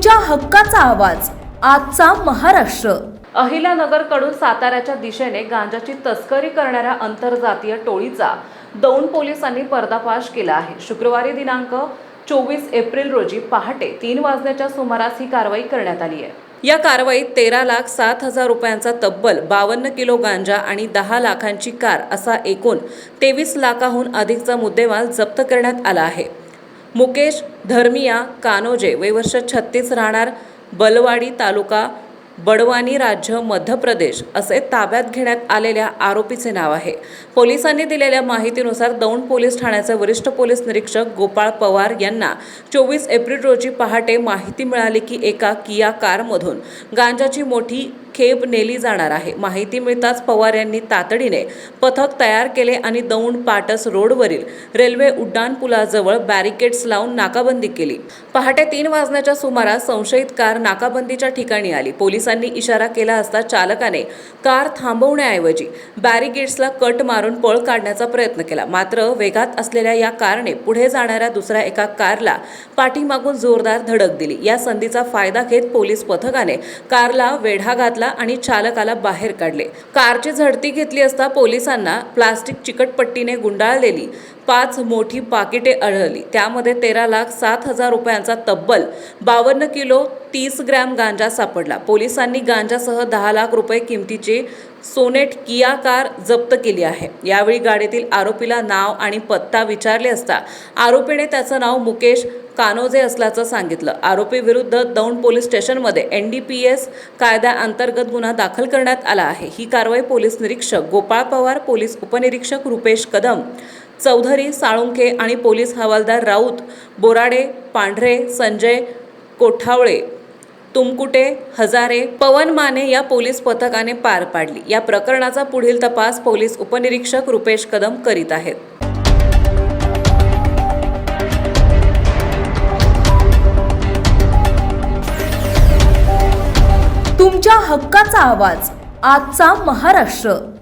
तुमच्या हक्काचा आवाज आजचा महाराष्ट्र। अहिल्यानगरकडून साताऱ्याच्या दिशेने गांजाची तस्करी करणाऱ्या आंतरजातीय टोळीचा दौंड पोलिसांनी पर्दाफाश केला आहे। शुक्रवारी दिनांक 24 एप्रिल रोजी पहाटे 3 वाजण्याच्या सुमारास ही कारवाई करण्यात आली आहे। या कारवाईत 13,07,000 रुपयांचा तब्बल 52 किलो गांजा आणि 10 लाखांची कार असा एकूण 23 लाखाहून अधिकचा मुद्देमाल जप्त करण्यात आला आहे। मुकेश धर्मिया कानोजे वय वर्ष 36 राहणार बलवाडी तालुका बडवानी राज्य मध्य प्रदेश असे ताब्यात घेण्यात आलेल्या आरोपीचे नाव आहे। पोलिसांनी दिलेल्या माहितीनुसार दौंड पोलीस ठाण्याचे वरिष्ठ पोलीस निरीक्षक गोपाळ पवार यांना 24 एप्रिल रोजी पहाटे माहिती मिळाली की एका किया कारमधून गांजाची मोठी खेप नेली जाणार आहे। माहिती मिळताच पवार यांनी तातडीने पथक तयार केले आणि दौंड पाटस रोडवरील रेल्वे उड्डाण पुलाजवळ बॅरिकेड्स लावून नाकाबंदी केली। पहाटे 3 वाजण्याच्या सुमारास संशयित कार नाकाबंदीच्या ठिकाणी आली। पोलिसांनी इशारा केला असता चालकाने कार थांबवण्याऐवजी बॅरिकेड्सला कट मारून पळ काढण्याचा प्रयत्न केला। मात्र वेगात असलेल्या या कारने पुढे जाणाऱ्या दुसऱ्या एका कारला पाठीमागून जोरदार धडक दिली। या संधीचा फायदा घेत पोलीस पथकाने कारला वेढा घातला आणि चालकाला बाहेर काढले। कारची झडती घेतली असता पोलिसांना प्लास्टिक चिकटपट्टीने गुंडाळलेली 5 मोठी पाकिटे आढळली। त्यामध्ये 13,07,000 रुपयांचा तब्बल 52 किलो 30 ग्रॅम गांजा सापडला। पोलिसांनी गांजासह 10 लाख रुपये किमतीची सोनेट किया कार जप्त केली आहे। यावेळी गाडीतील आरोपीला नाव आणि पत्ता विचारले असता आरोपीने त्याचं नाव मुकेश कानोजे असल्याचं सांगितलं। आरोपी विरुद्ध दौंड पोलीस स्टेशनमध्ये NDPS कायद्याअंतर्गत गुन्हा दाखल करण्यात आला आहे। ही कारवाई पोलीस निरीक्षक गोपाळ पवार, पोलीस उपनिरीक्षक रुपेश कदम, चौधरी साळुंखे आणि पोलीस हवालदार राऊत बोराडे, पांढरे, संजय कोठावळे, तुमकुटे, हजारे, पवन माने या पोलीस पथकाने पार पाडली। या प्रकरणाचा पुढील तपास पोलीस उपनिरीक्षक रुपेश कदम करीत आहेत। तुमच्या हक्काचा आवाज आजचा महाराष्ट्र।